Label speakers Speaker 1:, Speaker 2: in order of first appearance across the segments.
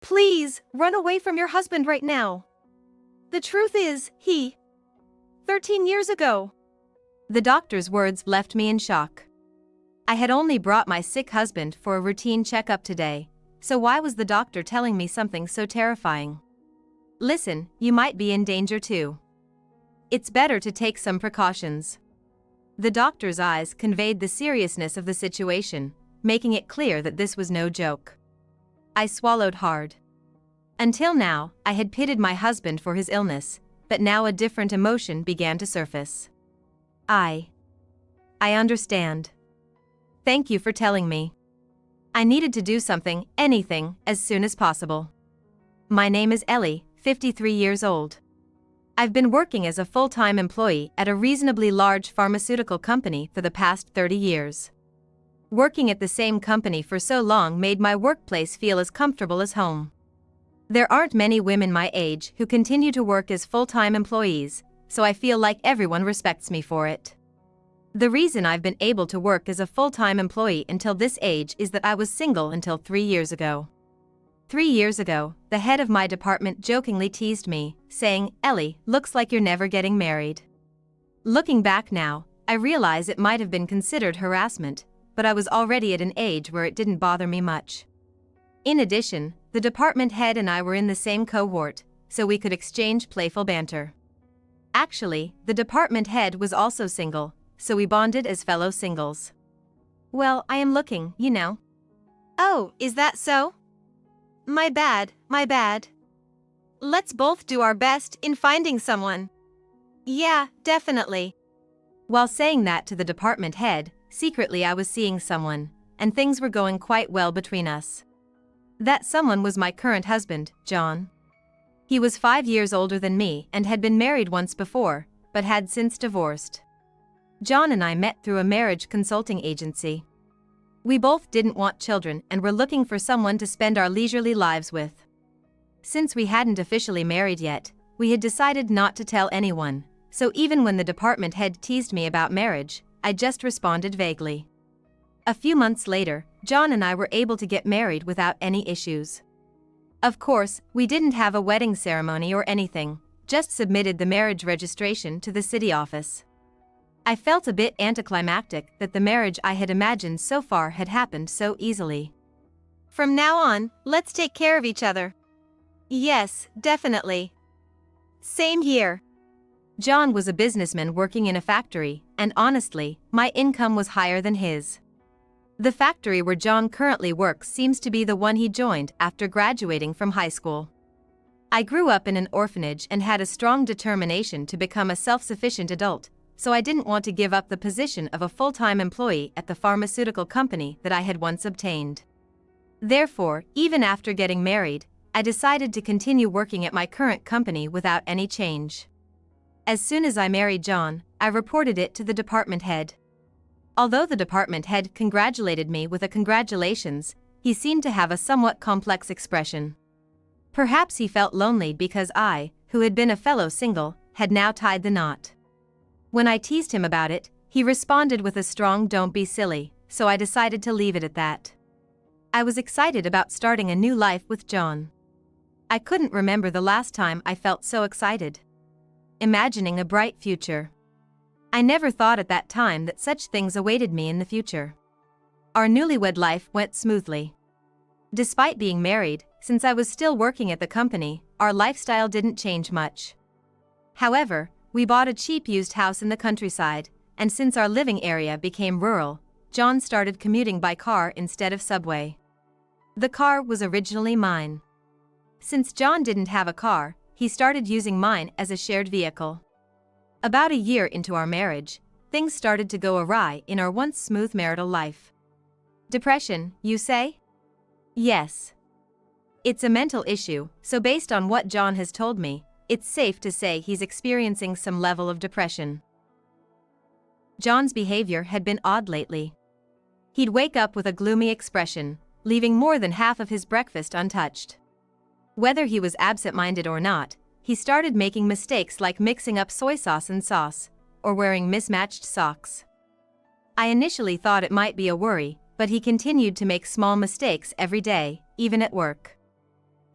Speaker 1: Please, run away from your husband right now. The truth is, 13 years ago.
Speaker 2: The doctor's words left me in shock. I had only brought my sick husband for a routine checkup today, so why was the doctor telling me something so terrifying? Listen, you might be in danger too. It's better to take some precautions. The doctor's eyes conveyed the seriousness of the situation, making it clear that this was no joke. I swallowed hard. Until now, I had pitied my husband for his illness, but now a different emotion began to surface. I understand. Thank you for telling me. I needed to do something, anything, as soon as possible. My name is Ellie, 53 years old. I've been working as a full-time employee at a reasonably large pharmaceutical company for the past 30 years. Working at the same company for so long made my workplace feel as comfortable as home. There aren't many women my age who continue to work as full-time employees, so I feel like everyone respects me for it. The reason I've been able to work as a full-time employee until this age is that I was single until 3 years ago. 3 years ago, the head of my department jokingly teased me, saying, "Ellie, looks like you're never getting married." Looking back now, I realize it might have been considered harassment, but I was already at an age where it didn't bother me much. In addition, the department head and I were in the same cohort, so we could exchange playful banter. Actually, the department head was also single, so we bonded as fellow singles. "Well, I am looking, you know."
Speaker 1: "Oh, is that so? My bad. Let's both do our best in finding someone." "Yeah, definitely."
Speaker 2: While saying that to the department head, secretly I was seeing someone, and things were going quite well between us. That someone was my current husband, John. He was 5 years older than me and had been married once before, but had since divorced. John and I met through a marriage consulting agency. We both didn't want children and were looking for someone to spend our leisurely lives with. Since we hadn't officially married yet, we had decided not to tell anyone, so even when the department head teased me about marriage, I just responded vaguely. A few months later, John and I were able to get married without any issues. Of course, we didn't have a wedding ceremony or anything, just submitted the marriage registration to the city office. I felt a bit anticlimactic that the marriage I had imagined so far had happened so easily.
Speaker 1: "From now on, let's take care of each other." "Yes, definitely." "Same here."
Speaker 2: John was a businessman working in a factory, and honestly, my income was higher than his. The factory where John currently works seems to be the one he joined after graduating from high school. I grew up in an orphanage and had a strong determination to become a self-sufficient adult, so I didn't want to give up the position of a full-time employee at the pharmaceutical company that I had once obtained. Therefore, even after getting married, I decided to continue working at my current company without any change. As soon as I married John, I reported it to the department head. Although the department head congratulated me with a congratulations, he seemed to have a somewhat complex expression. Perhaps he felt lonely because I, who had been a fellow single, had now tied the knot. When I teased him about it, he responded with a strong "don't be silly," so I decided to leave it at that. I was excited about starting a new life with John. I couldn't remember the last time I felt so excited. Imagining a bright future. I never thought at that time that such things awaited me in the future. Our newlywed life went smoothly. Despite being married, since I was still working at the company, our lifestyle didn't change much. However, we bought a cheap used house in the countryside, and since our living area became rural, John started commuting by car instead of subway. The car was originally mine. Since John didn't have a car, he started using mine as a shared vehicle. About a year into our marriage, things started to go awry in our once smooth marital life. Depression, you say? Yes. It's a mental issue, so based on what John has told me, it's safe to say he's experiencing some level of depression. John's behavior had been odd lately. He'd wake up with a gloomy expression, leaving more than half of his breakfast untouched. Whether he was absent-minded or not, he started making mistakes like mixing up soy sauce and sauce, or wearing mismatched socks. I initially thought it might be a worry, but he continued to make small mistakes every day, even at work.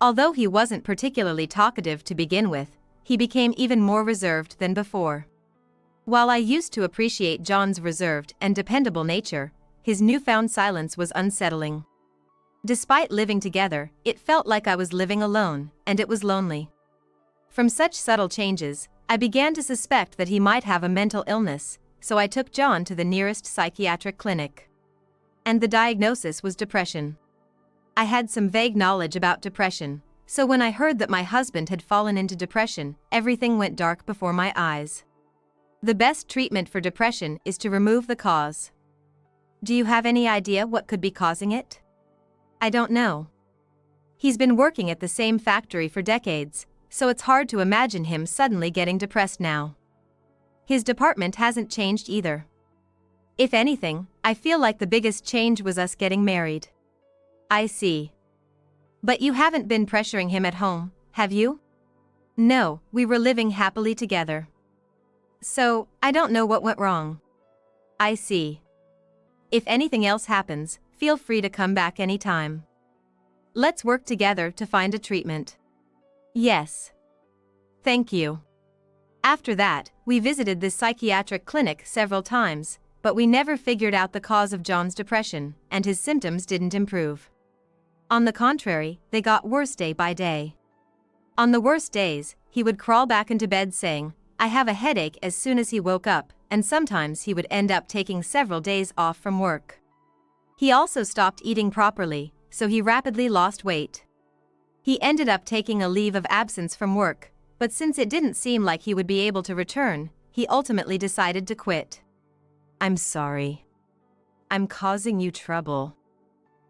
Speaker 2: Although he wasn't particularly talkative to begin with, he became even more reserved than before. While I used to appreciate John's reserved and dependable nature, his newfound silence was unsettling. Despite living together, it felt like I was living alone, and it was lonely. From such subtle changes, I began to suspect that he might have a mental illness, so I took John to the nearest psychiatric clinic. And the diagnosis was depression. I had some vague knowledge about depression, so when I heard that my husband had fallen into depression, everything went dark before my eyes. The best treatment for depression is to remove the cause. Do you have any idea what could be causing it? I don't know. He's been working at the same factory for decades, so it's hard to imagine him suddenly getting depressed now. His department hasn't changed either. If anything, I feel like the biggest change was us getting married. I see. But you haven't been pressuring him at home, have you? No, we were living happily together. So, I don't know what went wrong. I see. If anything else happens, feel free to come back anytime. Let's work together to find a treatment. Yes. Thank you. After that, we visited this psychiatric clinic several times, but we never figured out the cause of John's depression, and his symptoms didn't improve. On the contrary, they got worse day by day. On the worst days, he would crawl back into bed saying, "I have a headache" as soon as he woke up, and sometimes he would end up taking several days off from work. He also stopped eating properly, so he rapidly lost weight. He ended up taking a leave of absence from work, but since it didn't seem like he would be able to return, he ultimately decided to quit. I'm sorry. I'm causing you trouble.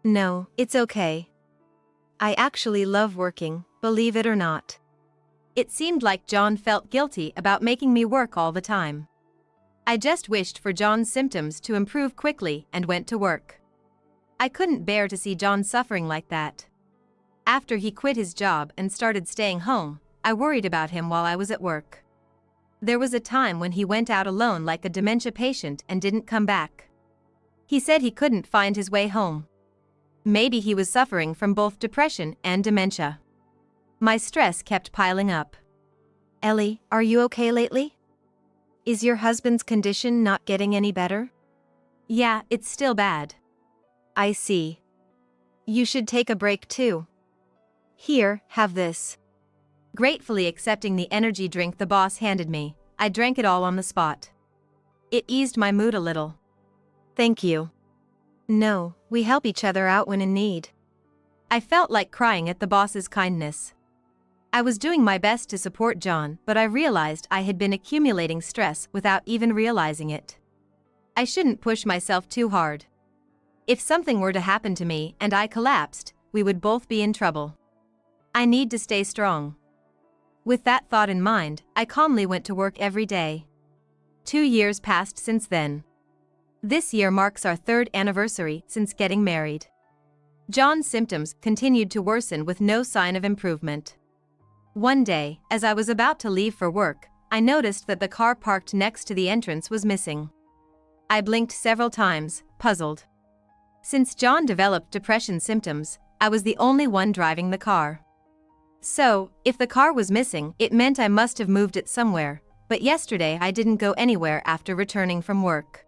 Speaker 1: No, it's okay. I actually love working, believe it or not.
Speaker 2: It seemed like John felt guilty about making me work all the time. I just wished for John's symptoms to improve quickly and went to work. I couldn't bear to see John suffering like that. After he quit his job and started staying home, I worried about him while I was at work. There was a time when he went out alone like a dementia patient and didn't come back. He said he couldn't find his way home. Maybe he was suffering from both depression and dementia. My stress kept piling up.
Speaker 1: Ellie, are you okay lately? Is your husband's condition not getting any better?
Speaker 2: Yeah, it's still bad.
Speaker 1: I see. You should take a break too. Here, have this.
Speaker 2: Gratefully accepting the energy drink the boss handed me, I drank it all on the spot. It eased my mood a little.
Speaker 1: Thank you. No, we help each other out when in need.
Speaker 2: I felt like crying at the boss's kindness. I was doing my best to support John, but I realized I had been accumulating stress without even realizing it. I shouldn't push myself too hard. If something were to happen to me and I collapsed, we would both be in trouble. I need to stay strong. With that thought in mind, I calmly went to work every day. 2 years passed since then. This year marks our 3rd anniversary since getting married. John's symptoms continued to worsen with no sign of improvement. One day, as I was about to leave for work, I noticed that the car parked next to the entrance was missing. I blinked several times, puzzled. Since John developed depression symptoms, I was the only one driving the car. So, if the car was missing, it meant I must have moved it somewhere, but yesterday I didn't go anywhere after returning from work.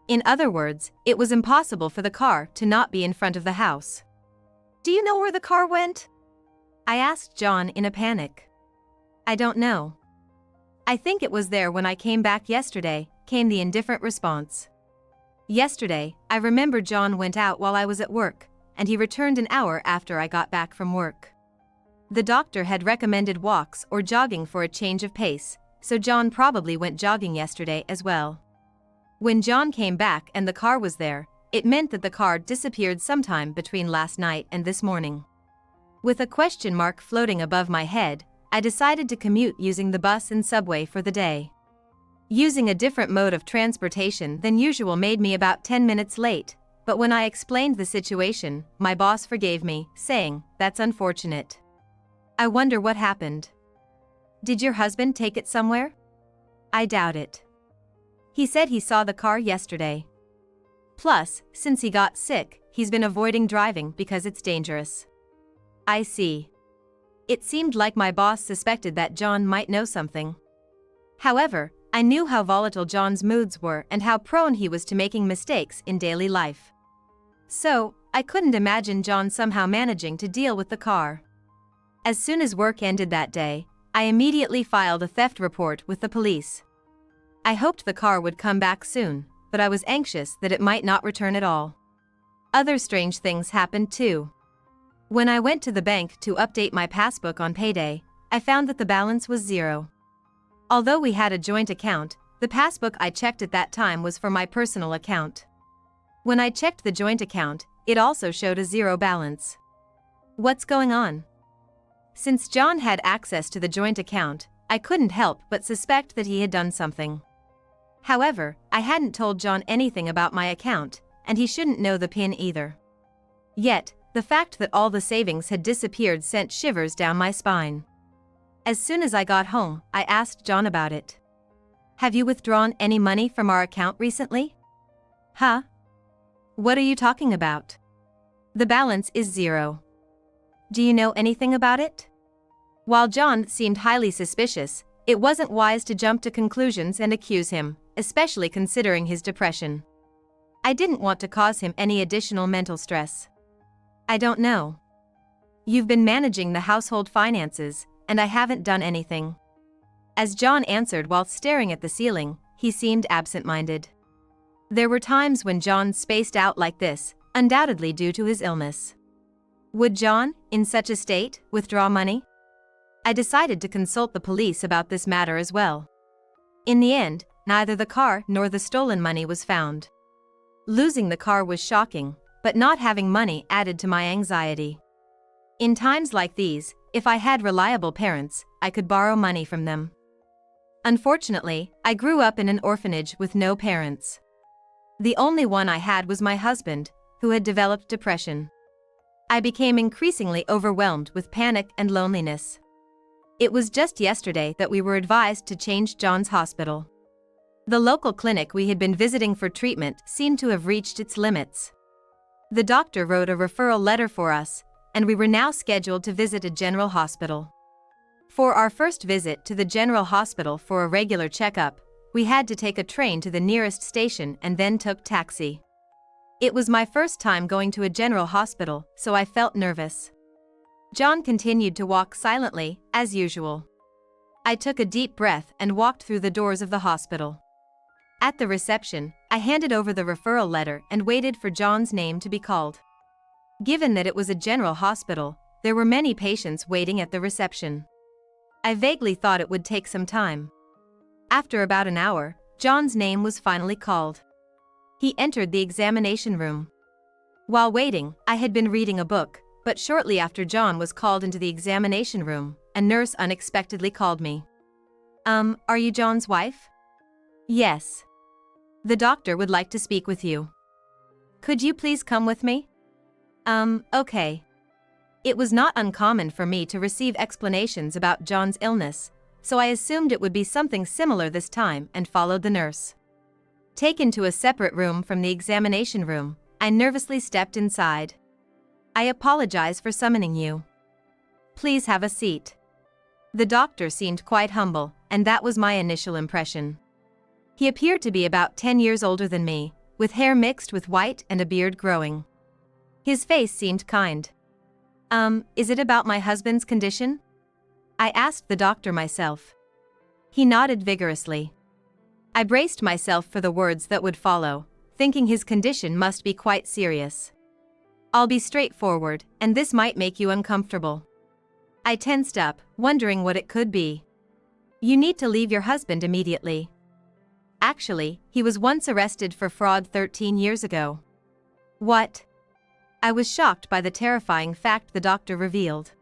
Speaker 2: In other words, it was impossible for the car to not be in front of the house.
Speaker 1: Do you know where the car went?
Speaker 2: I asked John in a panic. I don't know. I think it was there when I came back yesterday, came the indifferent response. Yesterday, I remember John went out while I was at work, and he returned an hour after I got back from work. The doctor had recommended walks or jogging for a change of pace, so John probably went jogging yesterday as well. When John came back and the car was there, it meant that the car disappeared sometime between last night and this morning. With a question mark floating above my head, I decided to commute using the bus and subway for the day. Using a different mode of transportation than usual made me about 10 minutes late, but when I explained the situation, my boss forgave me, saying, "That's unfortunate. I wonder what happened. Did your husband take it somewhere?" I doubt it. He said he saw the car yesterday. Plus, since he got sick, he's been avoiding driving because it's dangerous. I see. It seemed like my boss suspected that John might know something. However, I knew how volatile John's moods were and how prone he was to making mistakes in daily life. So, I couldn't imagine John somehow managing to deal with the car. As soon as work ended that day, I immediately filed a theft report with the police. I hoped the car would come back soon, but I was anxious that it might not return at all. Other strange things happened too. When I went to the bank to update my passbook on payday, I found that the balance was 0. Although we had a joint account, the passbook I checked at that time was for my personal account. When I checked the joint account, it also showed a 0 balance. What's going on? Since John had access to the joint account, I couldn't help but suspect that he had done something. However, I hadn't told John anything about my account, and he shouldn't know the PIN either. Yet, the fact that all the savings had disappeared sent shivers down my spine. As soon as I got home, I asked John about it. Have you withdrawn any money from our account recently? Huh? What are you talking about? The balance is 0. Do you know anything about it? While John seemed highly suspicious, it wasn't wise to jump to conclusions and accuse him, especially considering his depression. I didn't want to cause him any additional mental stress. I don't know. You've been managing the household finances, and I haven't done anything. As John answered while staring at the ceiling, he seemed absent-minded. There were times when John spaced out like this, undoubtedly due to his illness. Would John, in such a state, withdraw money? I decided to consult the police about this matter as well. In the end, neither the car nor the stolen money was found. Losing the car was shocking, but not having money added to my anxiety. In times like these, if I had reliable parents, I could borrow money from them. Unfortunately, I grew up in an orphanage with no parents. The only one I had was my husband, who had developed depression. I became increasingly overwhelmed with panic and loneliness. It was just yesterday that we were advised to change John's hospital. The local clinic we had been visiting for treatment seemed to have reached its limits. The doctor wrote a referral letter for us, and we were now scheduled to visit a general hospital. For our first visit to the general hospital for a regular checkup, we had to take a train to the nearest station and then took taxi. It was my first time going to a general hospital, so I felt nervous. John continued to walk silently, as usual. I took a deep breath and walked through the doors of the hospital. At the reception, I handed over the referral letter and waited for John's name to be called. Given that it was a general hospital, there were many patients waiting at the reception. I vaguely thought it would take some time. After about an hour, John's name was finally called. He entered the examination room. While waiting, I had been reading a book, but shortly after John was called into the examination room, a nurse unexpectedly called me. Are you John's wife? Yes. The doctor would like to speak with you. Could you please come with me? Okay. It was not uncommon for me to receive explanations about John's illness, so I assumed it would be something similar this time and followed the nurse. Taken to a separate room from the examination room, I nervously stepped inside. I apologize for summoning you. Please have a seat. The doctor seemed quite humble, and that was my initial impression. He appeared to be about 10 years older than me, with hair mixed with white and a beard growing. His face seemed kind. Is it about my husband's condition? I asked the doctor myself. He nodded vigorously. I braced myself for the words that would follow, thinking his condition must be quite serious. I'll be straightforward, and this might make you uncomfortable. I tensed up, wondering what it could be. You need to leave your husband immediately. Actually, he was once arrested for fraud 13 years ago. What? I was shocked by the terrifying fact the doctor revealed.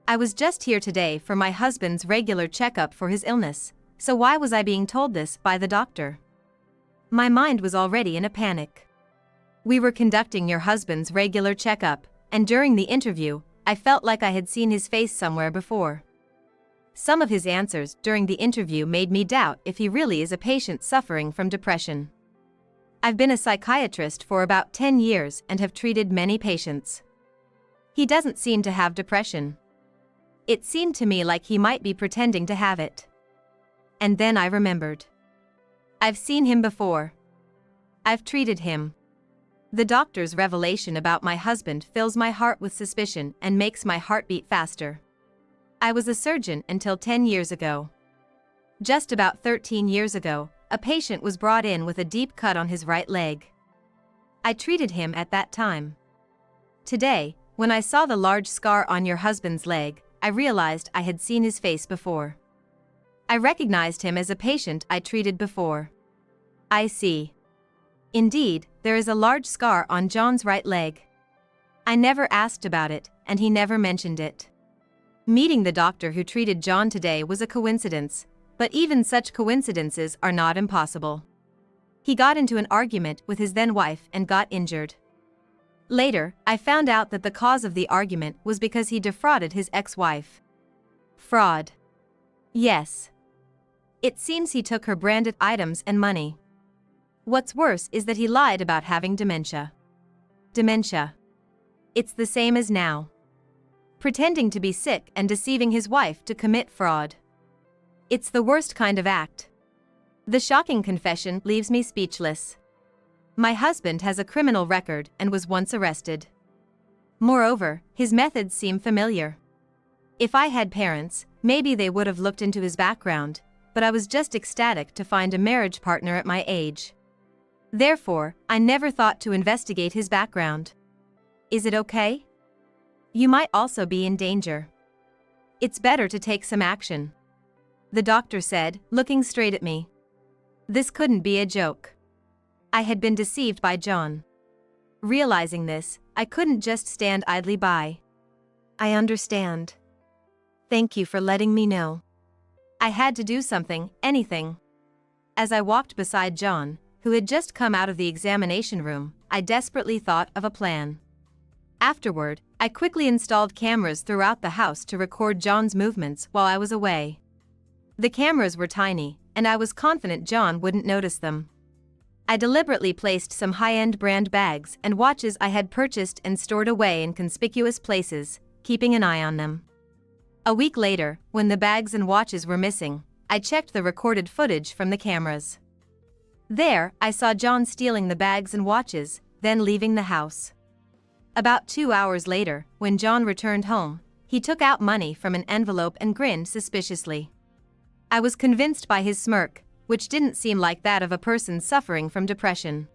Speaker 2: I was just here today for my husband's regular checkup for his illness, so why was I being told this by the doctor? My mind was already in a panic. We were conducting your husband's regular checkup, and during the interview, I felt like I had seen his face somewhere before. Some of his answers during the interview made me doubt if he really is a patient suffering from depression. I've been a psychiatrist for about 10 years and have treated many patients. He doesn't seem to have depression. It seemed to me like he might be pretending to have it. And then I remembered. I've seen him before. I've treated him. The doctor's revelation about my husband fills my heart with suspicion and makes my heart beat faster. I was a surgeon until 10 years ago. Just about 13 years ago, a patient was brought in with a deep cut on his right leg. I treated him at that time. Today, when I saw the large scar on your husband's leg, I realized I had seen his face before. I recognized him as a patient I treated before. I see. Indeed, there is a large scar on John's right leg. I never asked about it, and he never mentioned it. Meeting the doctor who treated John today was a coincidence, but even such coincidences are not impossible. He got into an argument with his then-wife and got injured. Later, I found out that the cause of the argument was because he defrauded his ex-wife. Fraud. Yes. It seems he took her branded items and money. What's worse is that he lied about having dementia. Dementia. It's the same as now. Pretending to be sick and deceiving his wife to commit fraud. It's the worst kind of act. The shocking confession leaves me speechless. My husband has a criminal record and was once arrested. Moreover, his methods seem familiar. If I had parents, maybe they would have looked into his background, but I was just ecstatic to find a marriage partner at my age. Therefore, I never thought to investigate his background. Is it okay? You might also be in danger. It's better to take some action. The doctor said, looking straight at me. This couldn't be a joke. I had been deceived by John. Realizing this, I couldn't just stand idly by. I understand. Thank you for letting me know. I had to do something, anything. As I walked beside John, who had just come out of the examination room, I desperately thought of a plan. Afterward, I quickly installed cameras throughout the house to record John's movements while I was away. The cameras were tiny, and I was confident John wouldn't notice them. I deliberately placed some high-end brand bags and watches I had purchased and stored away in conspicuous places, keeping an eye on them. A week later, when the bags and watches were missing, I checked the recorded footage from the cameras. There, I saw John stealing the bags and watches, then leaving the house. About 2 hours later, when John returned home, he took out money from an envelope and grinned suspiciously. I was convinced by his smirk, which didn't seem like that of a person suffering from depression.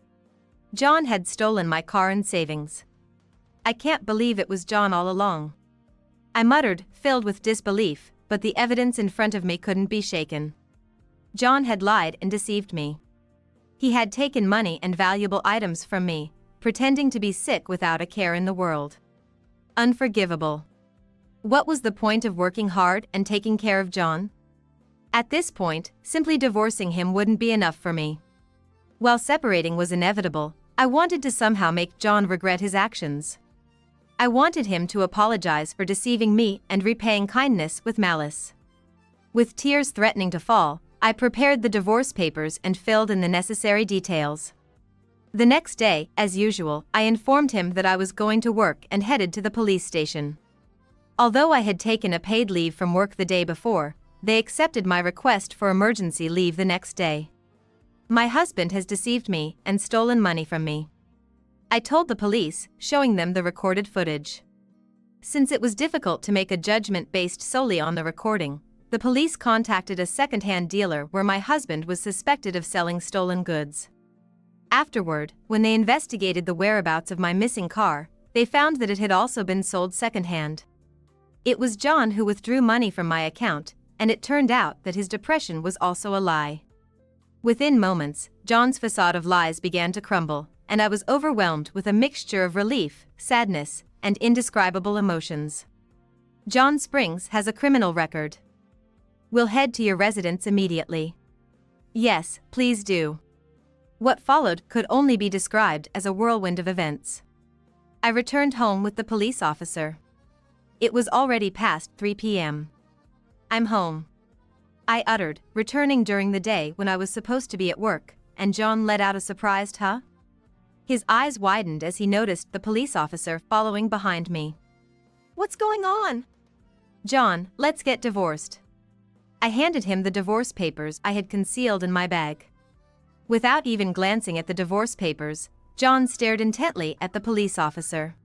Speaker 2: John had stolen my car and savings. I can't believe it was John all along. I muttered, filled with disbelief, but the evidence in front of me couldn't be shaken. John had lied and deceived me. He had taken money and valuable items from me, pretending to be sick without a care in the world. Unforgivable. What was the point of working hard and taking care of John? At this point, simply divorcing him wouldn't be enough for me. While separating was inevitable, I wanted to somehow make John regret his actions. I wanted him to apologize for deceiving me and repaying kindness with malice. With tears threatening to fall, I prepared the divorce papers and filled in the necessary details. The next day, as usual, I informed him that I was going to work and headed to the police station. Although I had taken a paid leave from work the day before, they accepted my request for emergency leave the next day. My husband has deceived me and stolen money from me. I told the police, showing them the recorded footage. Since it was difficult to make a judgment based solely on the recording, the police contacted a second-hand dealer where my husband was suspected of selling stolen goods. Afterward, when they investigated the whereabouts of my missing car, they found that it had also been sold second-hand. It was John who withdrew money from my account, and it turned out that his depression was also a lie. Within moments, John's facade of lies began to crumble, and I was overwhelmed with a mixture of relief, sadness, and indescribable emotions. John Springs has a criminal record. We'll head to your residence immediately. Yes, please do. What followed could only be described as a whirlwind of events. I returned home with the police officer. It was already past 3 p.m. I'm home, I uttered, returning during the day when I was supposed to be at work, and John let out a surprised huh? His eyes widened as he noticed the police officer following behind me.
Speaker 1: What's going on?
Speaker 2: John, let's get divorced. I handed him the divorce papers I had concealed in my bag. Without even glancing at the divorce papers, John stared intently at the police officer.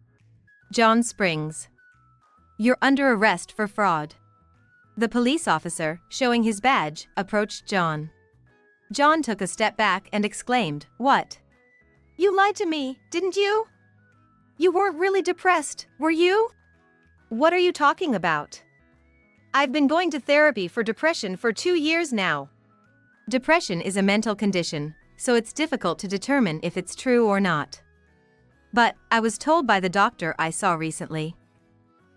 Speaker 2: John Springs. You're under arrest for fraud. The police officer, showing his badge, approached John. John took a step back and exclaimed, "What?
Speaker 1: You lied to me, didn't you? You weren't really depressed, were you? What are you talking about? I've been going to therapy for depression for 2 years now."
Speaker 2: Depression is a mental condition, so it's difficult to determine if it's true or not. But I was told by the doctor I saw recently.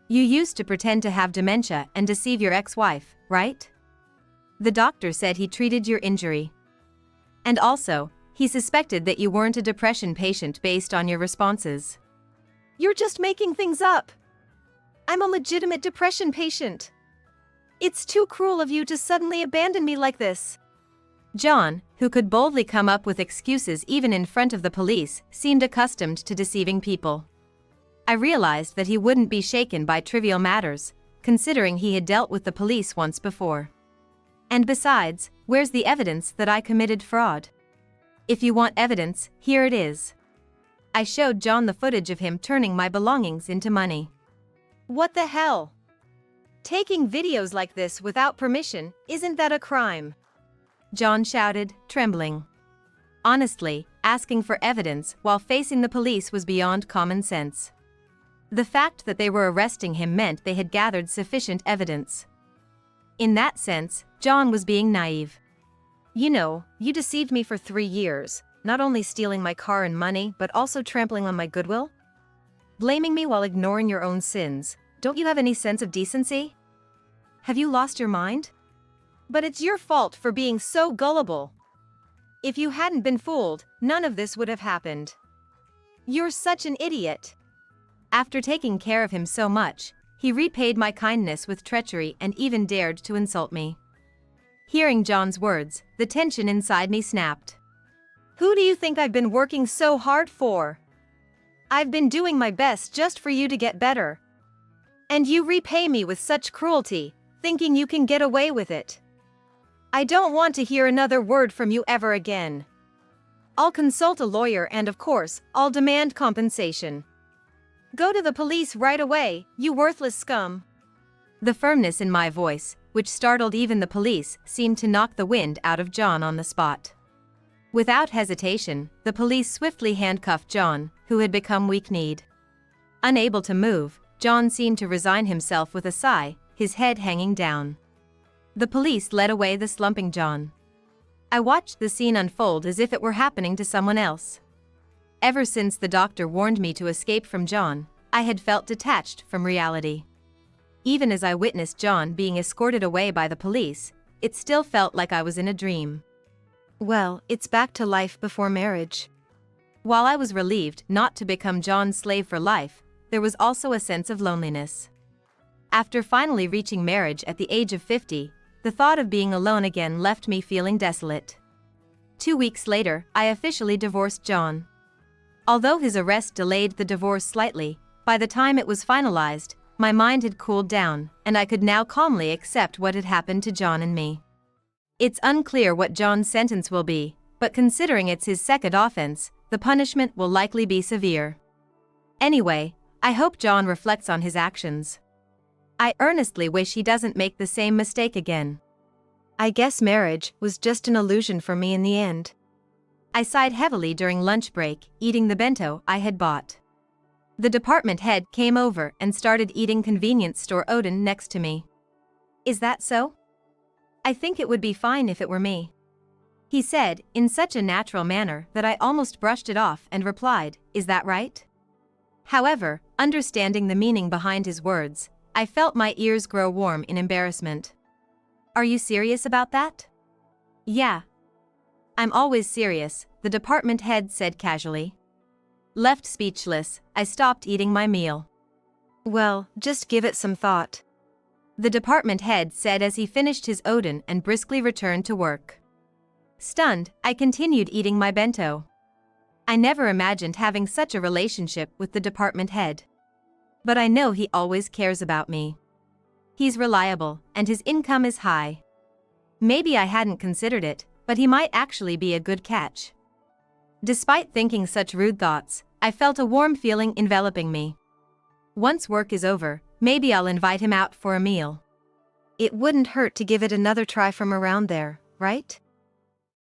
Speaker 2: You used to pretend to have dementia and deceive your ex-wife, right? The doctor said he treated your injury. And also, he suspected that you weren't a depression patient based on your responses.
Speaker 1: You're just making things up. I'm a legitimate depression patient. It's too cruel of you to suddenly abandon me like this.
Speaker 2: John, who could boldly come up with excuses even in front of the police, seemed accustomed to deceiving people. I realized that he wouldn't be shaken by trivial matters, considering he had dealt with the police once before. And besides, where's the evidence that I committed fraud? If you want evidence, here it is. I showed John the footage of him turning my belongings into money.
Speaker 1: What the hell? Taking videos like this without permission, isn't that a crime?
Speaker 2: John shouted, trembling. Honestly, asking for evidence while facing the police was beyond common sense. The fact that they were arresting him meant they had gathered sufficient evidence. In that sense, John was being naive.
Speaker 1: You know, you deceived me for 3 years, not only stealing my car and money but also trampling on my goodwill? Blaming me while ignoring your own sins. Don't you have any sense of decency? Have you lost your mind? But it's your fault for being so gullible. If you hadn't been fooled, none of this would have happened. You're such an idiot.
Speaker 2: After taking care of him so much, he repaid my kindness with treachery and even dared to insult me. Hearing John's words, the tension inside me snapped.
Speaker 1: Who do you think I've been working so hard for? I've been doing my best just for you to get better. And you repay me with such cruelty, thinking you can get away with it. I don't want to hear another word from you ever again. I'll consult a lawyer and of course, I'll demand compensation. Go to the police right away, you worthless scum.
Speaker 2: The firmness in my voice, which startled even the police, seemed to knock the wind out of John on the spot. Without hesitation, the police swiftly handcuffed John, who had become weak-kneed. Unable to move, John seemed to resign himself with a sigh, his head hanging down. The police led away the slumping John. I watched the scene unfold as if it were happening to someone else. Ever since the doctor warned me to escape from John, I had felt detached from reality. Even as I witnessed John being escorted away by the police, it still felt like I was in a dream.
Speaker 1: Well, it's back to life before marriage.
Speaker 2: While I was relieved not to become John's slave for life, there was also a sense of loneliness. After finally reaching marriage at the age of 50, the thought of being alone again left me feeling desolate. 2 weeks later, I officially divorced John. Although his arrest delayed the divorce slightly, by the time it was finalized, my mind had cooled down, and I could now calmly accept what had happened to John and me. It's unclear what John's sentence will be, but considering it's his second offense, the punishment will likely be severe. Anyway, I hope John reflects on his actions. I earnestly wish he doesn't make the same mistake again.
Speaker 1: I guess marriage was just an illusion for me in the end.
Speaker 2: I sighed heavily during lunch break, eating the bento I had bought. The department head came over and started eating convenience store oden next to me. Is that so? I think it would be fine if it were me. He said, in such a natural manner that I almost brushed it off and replied, is that right? However, understanding the meaning behind his words, I felt my ears grow warm in embarrassment. Are you serious about that? Yeah. I'm always serious, the department head said casually. Left speechless, I stopped eating my meal.
Speaker 1: Well, just give it some thought.
Speaker 2: The department head said as he finished his oden and briskly returned to work. Stunned, I continued eating my bento. I never imagined having such a relationship with the department head. But I know he always cares about me. He's reliable, and his income is high. Maybe I hadn't considered it, but he might actually be a good catch. Despite thinking such rude thoughts, I felt a warm feeling enveloping me. Once work is over, maybe I'll invite him out for a meal.
Speaker 1: It wouldn't hurt to give it another try from around there, right?